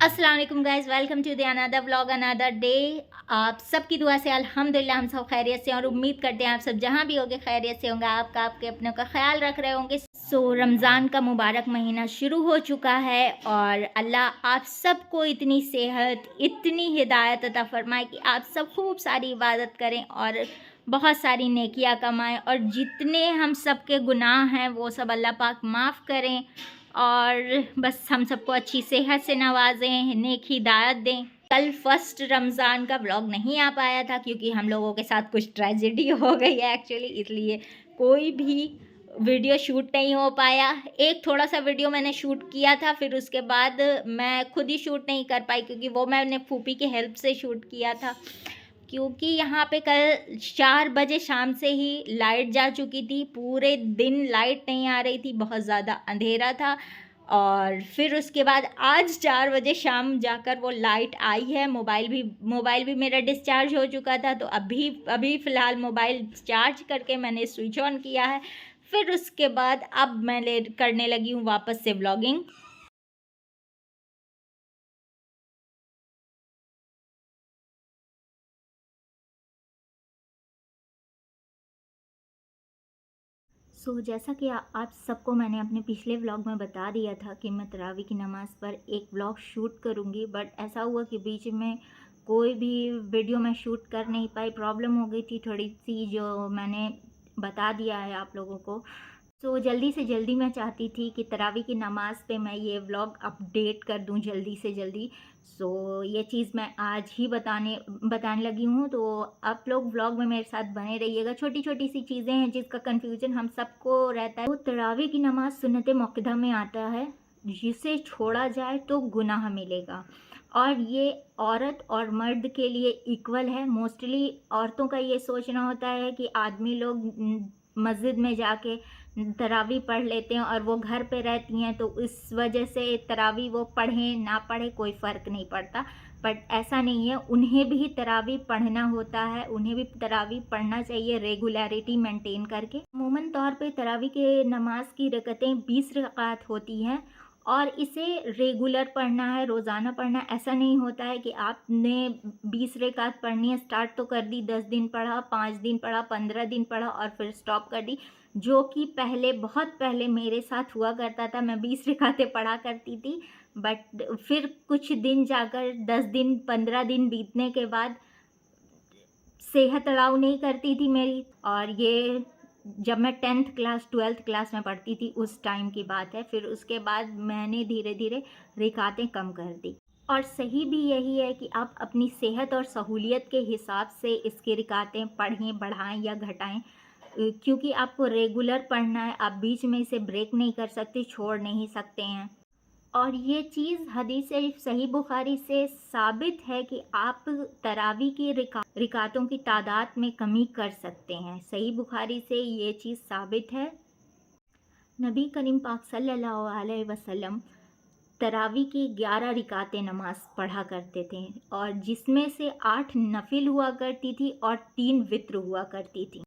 अस्सलाम वालेकुम guys, welcome to the another vlog another day. आप सबकी दुआ से अल्हम्दुलिल्लाह हम सब खैरियत से और उम्मीद करते हैं आप सब जहाँ भी होंगे खैरियत से होंगे, आपका आपके अपनों का ख्याल रख रहे होंगे। रमज़ान का मुबारक महीना शुरू हो चुका है और अल्लाह आप सबको इतनी सेहत, इतनी हिदायत अता फ़रमाए कि आप सब खूब सारी इबादत करें और बहुत सारी नेकियां कमाएं और जितने हम सब के गुनाह हैं वो सब अल्लाह पाक माफ़ करें और बस हम सबको अच्छी सेहत से नवाजें, नेक हिदायत दें। कल फर्स्ट रमज़ान का व्लॉग नहीं आ पाया था क्योंकि हम लोगों के साथ कुछ ट्रेजेडी हो गई है एक्चुअली, इसलिए कोई भी वीडियो शूट नहीं हो पाया। एक थोड़ा सा वीडियो मैंने शूट किया था, फिर उसके बाद मैं खुद ही शूट नहीं कर पाई क्योंकि वो मैंने फूफी की हेल्प से शूट किया था। क्योंकि यहाँ पे कल 4 बजे शाम से ही लाइट जा चुकी थी, पूरे दिन लाइट नहीं आ रही थी, बहुत ज़्यादा अंधेरा था। और फिर उसके बाद आज 4 बजे शाम जाकर वो लाइट आई है। मोबाइल भी मेरा डिस्चार्ज हो चुका था, तो अभी अभी फ़िलहाल मोबाइल चार्ज करके मैंने स्विच ऑन किया है। फिर उसके बाद अब मैं करने लगी हूँ वापस से व्लॉगिंग। जैसा कि आप सबको मैंने अपने पिछले व्लॉग में बता दिया था कि मैं तरावी की नमाज़ पर एक व्लॉग शूट करूँगी, बट ऐसा हुआ कि बीच में कोई भी वीडियो मैं शूट कर नहीं पाई। प्रॉब्लम हो गई थी थोड़ी सी, जो मैंने बता दिया है आप लोगों को। जल्दी से जल्दी मैं चाहती थी कि तरावी की नमाज़ पे मैं ये व्लॉग अपडेट कर दूं जल्दी से जल्दी। ये चीज़ मैं आज ही बताने लगी हूँ, तो आप लोग व्लॉग में मेरे साथ बने रहिएगा। छोटी छोटी सी चीज़ें हैं जिसका कन्फ्यूजन हम सबको रहता है। तो तरावी की नमाज़ सुन्नत मुअक्कदा में आता है, जिसे छोड़ा जाए तो गुनाह मिलेगा, और ये औरत और मर्द के लिए इक्वल है। मोस्टली औरतों का ये सोचना होता है कि आदमी लोग मस्जिद में जाके तरावी पढ़ लेते हैं और वो घर पे रहती हैं, तो इस वजह से तरावी वो पढ़ें ना पढ़ें कोई फ़र्क नहीं पड़ता। बट ऐसा नहीं है, उन्हें भी तरावी पढ़ना होता है, उन्हें भी तरावी पढ़ना चाहिए रेगुलरिटी मेंटेन करके। अमूमन तौर पे तरावी के नमाज की रकतें 20 रकात होती हैं और इसे रेगुलर पढ़ना है, रोज़ाना पढ़ना है। ऐसा नहीं होता है कि आपने 20 रकात पढ़नी है, स्टार्ट तो कर दी, 10 दिन पढ़ा, 5 दिन पढ़ा, 15 दिन पढ़ा और फिर स्टॉप कर दी, जो कि पहले बहुत पहले मेरे साथ हुआ करता था। मैं 20 रकातें पढ़ा करती थी, बट फिर कुछ दिन जाकर 10 दिन 15 दिन बीतने के बाद सेहत अलाउ नहीं करती थी मेरी। और ये जब मैं 10th क्लास 12th क्लास में पढ़ती थी उस टाइम की बात है। फिर उसके बाद मैंने धीरे धीरे रिकातें कम कर दी, और सही भी यही है कि आप अपनी सेहत और सहूलियत के हिसाब से इसकी रिकातें पढ़ें, बढ़ाएं या घटाएं, क्योंकि आपको रेगुलर पढ़ना है। आप बीच में इसे ब्रेक नहीं कर सकते, छोड़ नहीं सकते हैं। और ये चीज़ हदीस शरीफ सही बुखारी से साबित है कि आप तरावी की रिकातों की तादाद में कमी कर सकते हैं। सही बुखारी से ये चीज़ साबित है। नबी करीम पाक सल्लल्लाहु अलैहि वसल्लम तरावी की 11 रिकातें नमाज पढ़ा करते थे, और जिसमें से 8 नफिल हुआ करती थी और 3 वित्र हुआ करती थी।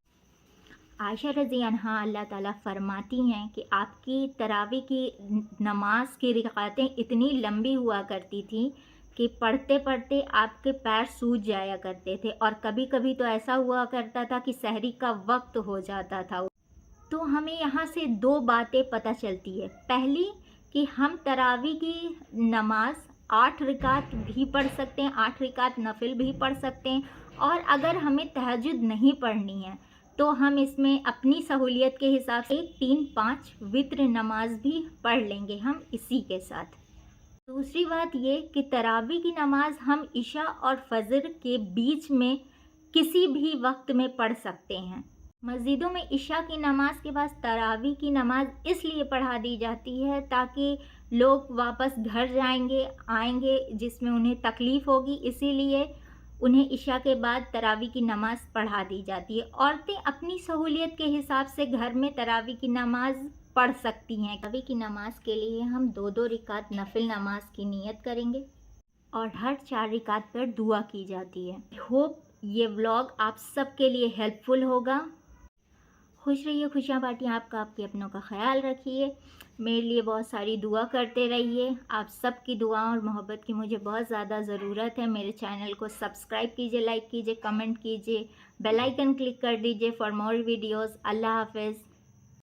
आयशा रज़ी अन्हा अल्लाह ताला फरमाती हैं कि आपकी तरावी की नमाज की रिकातें इतनी लंबी हुआ करती थी कि पढ़ते पढ़ते आपके पैर सूज जाया करते थे, और कभी कभी तो ऐसा हुआ करता था कि सहरी का वक्त हो जाता था। तो हमें यहाँ से 2 बातें पता चलती है। पहली, कि हम तरावी की नमाज 8 रिकात भी पढ़ सकते हैं, 8 रिकात नफिल भी पढ़ सकते हैं, और अगर हमें तहज्जुद नहीं पढ़नी है तो हम इसमें अपनी सहूलियत के हिसाब से 3-5 वित्र नमाज भी पढ़ लेंगे हम इसी के साथ। दूसरी बात ये कि तरावी की नमाज हम इशा और फजर के बीच में किसी भी वक्त में पढ़ सकते हैं। मस्जिदों में इशा की नमाज के बाद तरावी की नमाज इसलिए पढ़ा दी जाती है ताकि लोग वापस घर जाएंगे आएंगे जिसमें उन्हें तकलीफ़ होगी, इसीलिए उन्हें इशा के बाद तरावी की नमाज पढ़ा दी जाती है। औरतें अपनी सहूलियत के हिसाब से घर में तरावी की नमाज पढ़ सकती हैं। तरावी की नमाज के लिए हम 2-2 रिकात नफिल नमाज की नियत करेंगे और हर 4 रिकात पर दुआ की जाती है। होप ये व्लॉग आप सबके लिए हेल्पफुल होगा। खुश रहिए, खुशियाँ बाँटिए, आपका आपके अपनों का ख़्याल रखिए। मेरे लिए बहुत सारी दुआ करते रहिए। आप सबकी दुआ और मोहब्बत की मुझे बहुत ज़्यादा ज़रूरत है। मेरे चैनल को सब्सक्राइब कीजिए, लाइक कीजिए, कमेंट कीजिए, बेल आइकन क्लिक कर दीजिए फॉर मोर वीडियोज़। अल्लाह हाफ़िज़।